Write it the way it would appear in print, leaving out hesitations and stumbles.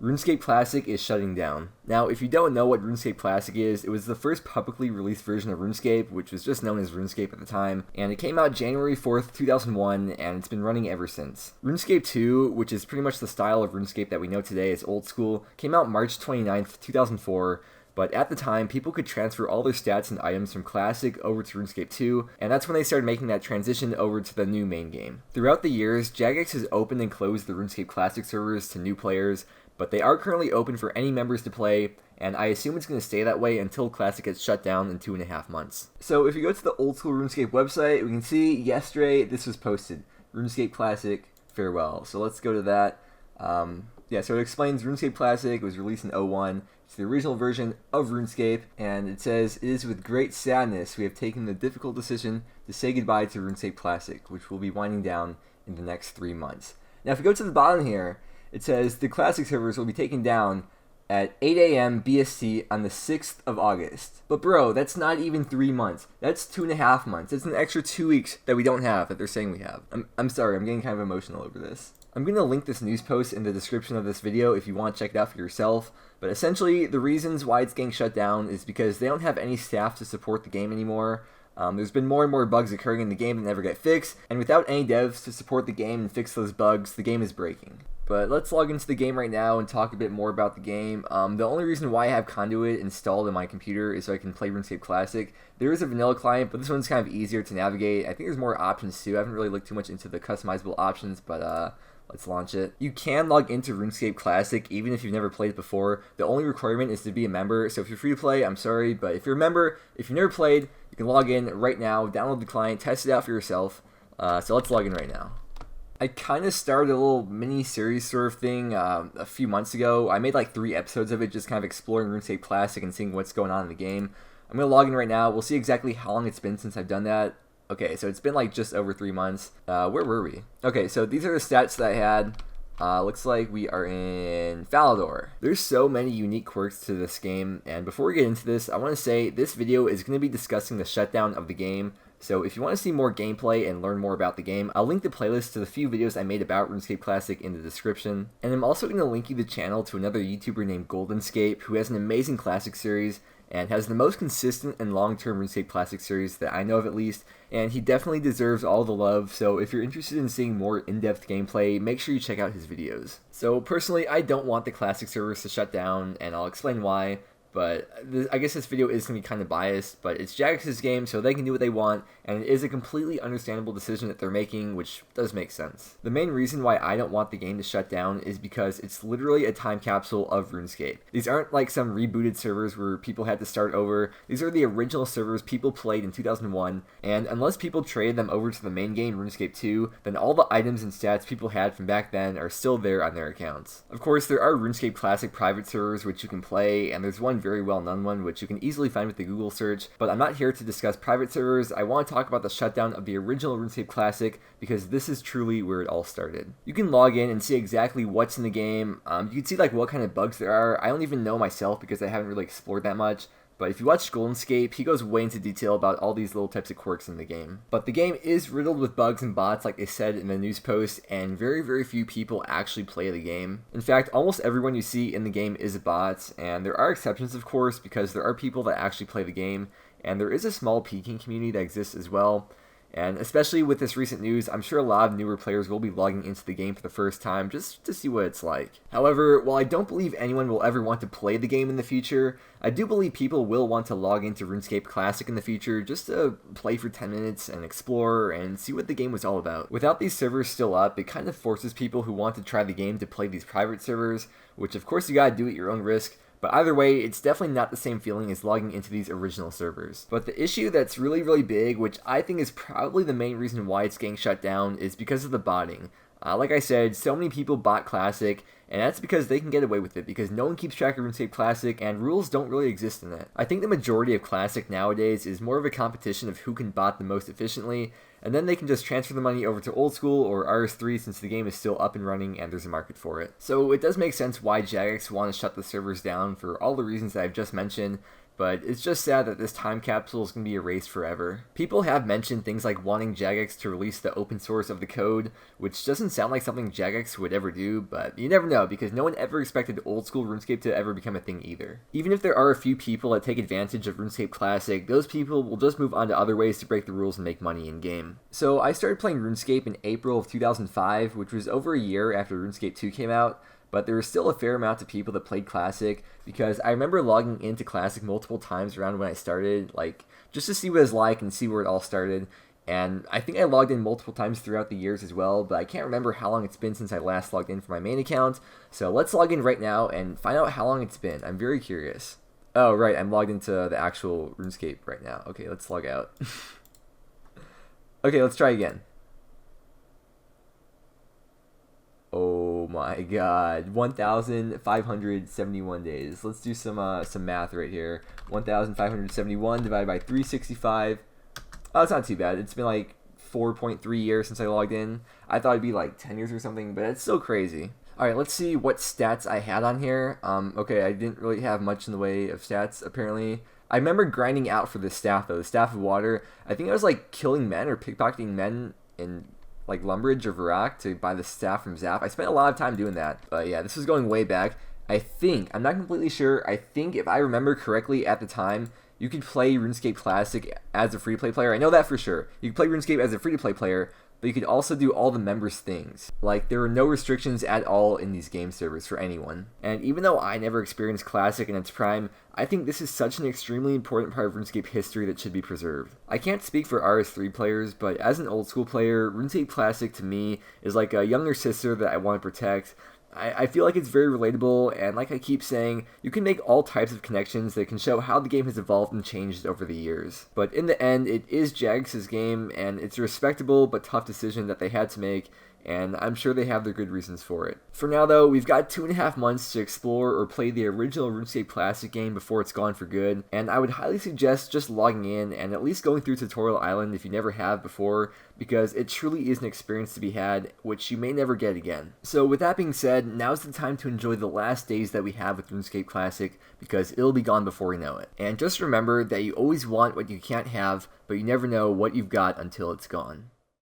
RuneScape Classic is shutting down. Now, if you don't know what RuneScape Classic is, it was the first publicly released version of RuneScape, which was just known as RuneScape at the time, and it came out January 4th, 2001, and it's been running ever since. RuneScape 2, which is pretty much the style of RuneScape that we know today as old school, came out March 29th, 2004, but at the time, people could transfer all their stats and items from Classic over to RuneScape 2, and that's when they started making that transition over to the new main game. Throughout the years, Jagex has opened and closed the RuneScape Classic servers to new players, but they are currently open for any members to play, and I assume it's going to stay that way until Classic gets shut down in 2.5 months. So if you go to the old school RuneScape website, we can see yesterday this was posted. RuneScape Classic, farewell. So let's go to that. So it explains RuneScape Classic was released in 01. It's the original version of RuneScape, and it says, "It is with great sadness we have taken the difficult decision to say goodbye to RuneScape Classic, which will be winding down in the next 3 months." Now if you go to the bottom here, it says the Classic servers will be taken down at 8 a.m. BST on the 6th of August. But bro, that's not even 3 months. That's 2.5 months. It's an extra 2 weeks that we don't have, that they're saying we have. I'm sorry, I'm getting kind of emotional over this. I'm going to link this news post in the description of this video if you want to check it out for yourself. But essentially, the reasons why it's getting shut down is because they don't have any staff to support the game anymore. There's been more and more bugs occurring in the game that never get fixed, and without any devs to support the game and fix those bugs, the game is breaking. But let's log into the game right now and talk a bit more about the game. The only reason why I have Conduit installed on my computer is so I can play RuneScape Classic. There is a vanilla client, but this one's kind of easier to navigate. I think there's more options too. I haven't really looked too much into the customizable options, but let's launch it. You can log into RuneScape Classic even if you've never played it before. The only requirement is to be a member, so if you're free to play, I'm sorry, but if you're a member, if you've never played, you can log in right now, download the client, test it out for yourself. So let's log in right now. I kind of started a little mini-series sort of thing a few months ago. I made like 3 episodes of it, just kind of exploring RuneScape Classic and seeing what's going on in the game. I'm going to log in right now. We'll see exactly how long it's been since I've done that. Okay, so it's been like just over 3 months. Where were we? Okay, so these are the stats that I had. Looks like we are in Falador. There's so many unique quirks to this game, and before we get into this, I want to say this video is going to be discussing the shutdown of the game. So if you want to see more gameplay and learn more about the game, I'll link the playlist to the few videos I made about RuneScape Classic in the description. And I'm also going to link you the channel to another YouTuber named Scape, who has an amazing Classic series and has the most consistent and long-term RuneScape Classic series that I know of at least, and he definitely deserves all the love, so if you're interested in seeing more in-depth gameplay, make sure you check out his videos. So personally, I don't want the Classic servers to shut down, and I'll explain why. But I guess this video is going to be kind of biased, but it's Jagex's game, so they can do what they want, and it is a completely understandable decision that they're making, which does make sense. The main reason why I don't want the game to shut down is because it's literally a time capsule of RuneScape. These aren't like some rebooted servers where people had to start over. These are the original servers people played in 2001, and unless people traded them over to the main game, RuneScape 2, then all the items and stats people had from back then are still there on their accounts. Of course, there are RuneScape Classic private servers which you can play, and there's one very well-known one which you can easily find with the Google search, but I'm not here to discuss private servers. I want to talk about the shutdown of the original RuneScape Classic because this is truly where it all started. You can log in and see exactly what's in the game. You can see like what kind of bugs there are. I don't even know myself because I haven't really explored that much. But if you watch Runescape, he goes way into detail about all these little types of quirks in the game. But the game is riddled with bugs and bots like they said in the news post, and very, very few people actually play the game. In fact, almost everyone you see in the game is a bot, and there are exceptions of course, because there are people that actually play the game, and there is a small peeking community that exists as well. And especially with this recent news, I'm sure a lot of newer players will be logging into the game for the first time just to see what it's like. However, while I don't believe anyone will ever want to play the game in the future, I do believe people will want to log into RuneScape Classic in the future just to play for 10 minutes and explore and see what the game was all about. Without these servers still up, it kind of forces people who want to try the game to play these private servers, which of course you gotta do at your own risk. But either way, it's definitely not the same feeling as logging into these original servers. But the issue that's really, really big, which I think is probably the main reason why it's getting shut down, is because of the botting. Like I said, so many people bot Classic, and that's because they can get away with it, because no one keeps track of RuneScape Classic, and rules don't really exist in it. I think the majority of Classic nowadays is more of a competition of who can bot the most efficiently, and then they can just transfer the money over to Old School or RS3 since the game is still up and running and there's a market for it. So it does make sense why Jagex want to shut the servers down for all the reasons that I've just mentioned, but it's just sad that this time capsule is going to be erased forever. People have mentioned things like wanting Jagex to release the open source of the code, which doesn't sound like something Jagex would ever do, but you never know, because no one ever expected old school RuneScape to ever become a thing either. Even if there are a few people that take advantage of RuneScape Classic, those people will just move on to other ways to break the rules and make money in-game. So I started playing RuneScape in April of 2005, which was over a year after RuneScape 2 came out, but there was still a fair amount of people that played Classic, because I remember logging into Classic multiple times around when I started, like, just to see what it was like and see where it all started, and I think I logged in multiple times throughout the years as well, but I can't remember how long it's been since I last logged in for my main account, so let's log in right now and find out how long it's been. I'm very curious. Oh, right, I'm logged into the actual RuneScape right now. Okay, let's log out. Okay, let's try again. Oh my god, 1,571 days. Let's do some math right here. 1,571 divided by 365. Oh, it's not too bad. It's been like 4.3 years since I logged in. I thought it'd be like 10 years or something, but it's so crazy. Alright, let's see what stats I had on here. Okay, I didn't really have much in the way of stats, apparently. I remember grinding out for this staff, though, the Staff of Water. I think I was like killing men or pickpocketing men in like Lumbridge or Varak to buy the staff from Zap. I spent a lot of time doing that. But yeah, this was going way back. I think, I'm not completely sure, I think if I remember correctly at the time, you could play RuneScape Classic as a free-to-play player. I know that for sure. You could play RuneScape as a free-to-play player, but you could also do all the members' things. Like, there were no restrictions at all in these game servers for anyone. And even though I never experienced Classic in its prime, I think this is such an extremely important part of RuneScape history that should be preserved. I can't speak for RS3 players, but as an old school player, RuneScape Classic to me is like a younger sister that I want to protect. I feel like it's very relatable, and like I keep saying, you can make all types of connections that can show how the game has evolved and changed over the years. But in the end, it is Jagex's game, and it's a respectable but tough decision that they had to make, and I'm sure they have their good reasons for it. For now though, we've got 2.5 months to explore or play the original RuneScape Classic game before it's gone for good, and I would highly suggest just logging in and at least going through Tutorial Island if you never have before, because it truly is an experience to be had, which you may never get again. So with that being said, now's the time to enjoy the last days that we have with RuneScape Classic, because it'll be gone before we know it. And just remember that you always want what you can't have, but you never know what you've got until it's gone.